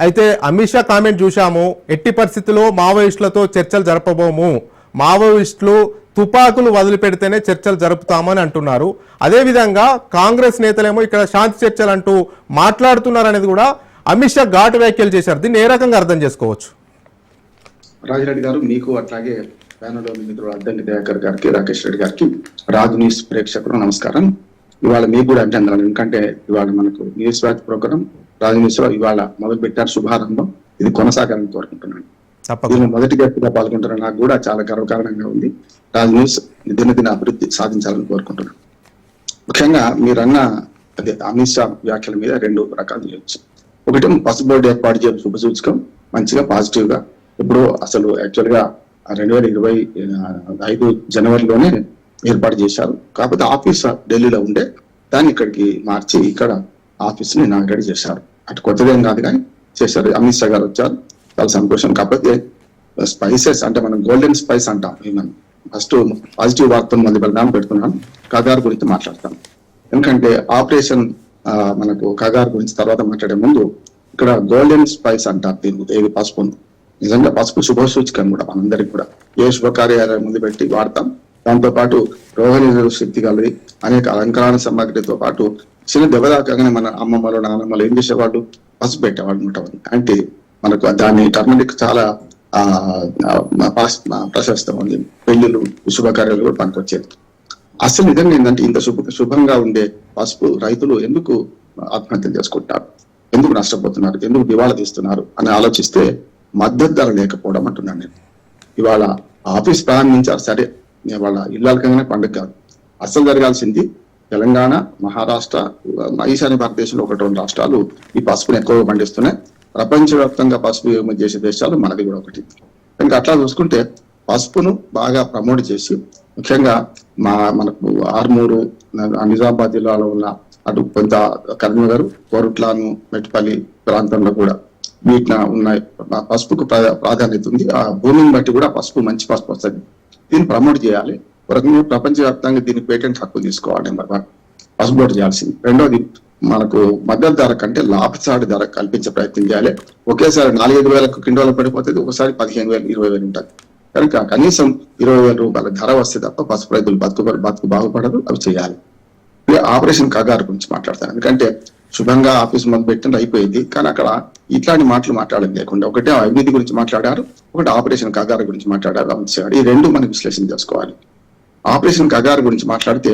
అయితే అమిత్ షా కామెంట్ చూశాము, ఎట్టి పరిస్థితుల్లో మావోయిస్టులతో చర్చలు జరపబోము, మావోయిస్టులు తుపాకులు వదిలిపెడితేనే చర్చలు జరుపుతామని అంటున్నారు. అదేవిధంగా కాంగ్రెస్ నేతలేమో ఇక్కడ శాంతి చర్చలు అంటూ మాట్లాడుతున్నారనేది కూడా అమిత్ షా ఘాటు వ్యాఖ్యలు చేశారు. దీన్ని ఏ రకంగా అర్థం చేసుకోవచ్చు? రాజిరెడ్డి గారు, మీకు అట్లాగే ప్యానెల్లో మిత్రులు అద్దంకి దయాకర్ గారికి, రాకేష్ రెడ్డి గారికి, రాజు న్యూస్ ప్రేక్షకులు నమస్కారం. ఇవాళ మీకు కూడా అంటే అందరం, ఎందుకంటే ఇవాళ మనకు న్యూస్ వాచ్ ప్రోగ్రాం రాజు న్యూస్ లో ఇవాళ మొదలు పెట్టారు, శుభారంభం. ఇది కొనసాగాలని కోరుకుంటున్నాను. దీనిలో మొదటి గట్టిగా పాల్గొంటున్న నాకు కూడా చాలా గర్వకారణంగా ఉంది. రాజు న్యూస్ దినదిన అభివృద్ధి సాధించాలని కోరుకుంటున్నాను. ముఖ్యంగా మీరన్న అదే అమిత్ షా వ్యాఖ్యల మీద రెండు రకాలు చేయొచ్చు. ఒకటి పసుపు బోర్డు ఏర్పాటు చేయడం శుభసూచకం, మంచిగా పాజిటివ్ గా. ఇప్పుడు అసలు యాక్చువల్ గా 2025 జనవరిలోనే ఏర్పాటు చేశారు. కాకపోతే ఆఫీస్ ఢిల్లీలో ఉండే దాన్ని ఇక్కడికి మార్చి ఇక్కడ ఆఫీస్ ని ఇనాగ్రేట్ చేశారు. అటు కొత్తదేం కాదు కానీ చేశారు. అమిత్ షా గారు వచ్చారు, చాలా సంతోషం. కాకపోతే స్పైసెస్ అంటే మనం గోల్డెన్ స్పైస్ అంటాం. మనం ఫస్ట్ పాజిటివ్ వార్తను మొదలు పెడదాం పెడుతున్నాను. కగారు గురించి మాట్లాడతాను. ఎందుకంటే ఆపరేషన్ మనకు కగారు గురించి తర్వాత మాట్లాడే ముందు ఇక్కడ గోల్డెన్ స్పైస్ అంటారు దీన్ని, ఏది పసుపు ఉంది. నిజంగా పసుపు శుభసూచకం కూడా మనందరికి కూడా. ఏ శుభకార్యాలయం ముందు పెట్టి వాడతాం. దాంతో పాటు రోగనిరోధక శక్తి కలిగి అనేక అలంకరణ సామాగ్రితో పాటు చిన్న దెబ్బ దాకాగానే మన అమ్మమ్మలు నాన్నమ్మలు ఏం చేసేవాళ్ళు, పసుపు పెట్టేవాళ్ళు ఉంటారు. అంటే మనకు దాని టర్మరిక్ చాలా ప్రశస్తం ఉంది. పెళ్లిళ్ళు శుభకార్యాలు కూడా పనికొచ్చేది. అసలు నిజంగా ఏంటంటే ఇంత శుభంగా ఉండే పసుపు రైతులు ఎందుకు ఆత్మహత్యలు చేసుకుంటారు, ఎందుకు నష్టపోతున్నారు, ఎందుకు దివాళా తీస్తున్నారు అని ఆలోచిస్తే మద్దతు ధర లేకపోవడం అంటున్నాను నేను. ఇవాళ ఆఫీస్ ప్రారంభించారు, సరే, ఇవాళ ఇళ్ళకగానే పండుగ కాదు. అసలు జరగాల్సింది తెలంగాణ, మహారాష్ట్ర, ఈశాన్య భారతదేశంలో 1-2 రాష్ట్రాలు ఈ పసుపుని ఎక్కువగా పండిస్తున్నాయి. ప్రపంచవ్యాప్తంగా పసుపు ఎగుమతి చేసే దేశాలు మనది కూడా ఒకటి. ఇంకా అట్లా చూసుకుంటే పసుపును బాగా ప్రమోట్ చేసి, ముఖ్యంగా మనకు ఆర్మూరు, నిజామాబాద్ జిల్లాలో ఉన్న అటు కొంత కరీంనగర్, కోరుట్లను, మెట్పల్లి ప్రాంతంలో కూడా వీటిన ఉన్నాయి. పసుపుకు ప్రాధాన్యత ఉంది. ఆ భూమిని బట్టి కూడా పసుపు మంచి పసుపు వస్తుంది. దీన్ని ప్రమోట్ చేయాలి. ప్రపంచవ్యాప్తంగా దీనికి పేటెంట్ హక్కు తీసుకోవాలి. నెంబర్ 1 పసుపు బోర్డు చేయాల్సింది. రెండోది మనకు మద్దతు ధర కంటే లాభసాటి ధర కల్పించే ప్రయత్నం చేయాలి. ఒకేసారి 4-5 వేల కింటాలు పడిపోతుంది, ఒకసారి 15,000, 20,000 ఉంటుంది. కనుక కనీసం 20,000 రూపాయల ధర వస్తే తప్ప పసుపు రైతులు బతుకు బాగుపడదు. అవి చేయాలి. ఆపరేషన్ కగారు గురించి మాట్లాడతాను. ఎందుకంటే శుభంగా ఆఫీస్ మొదలు పెట్టిన అయిపోయింది, కానీ అక్కడ ఇట్లాంటి మాటలు మాట్లాడడం లేకుండా ఒకటే అవినీతి గురించి మాట్లాడారు, ఒకటి ఆపరేషన్ కగారు గురించి మాట్లాడారు అమిత్ షా. ఈ రెండు మనం విశ్లేషణ చేసుకోవాలి. ఆపరేషన్ కగారు గురించి మాట్లాడితే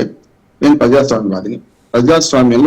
నేను ప్రజాస్వామ్యవాదిని. ప్రజాస్వామ్యంలో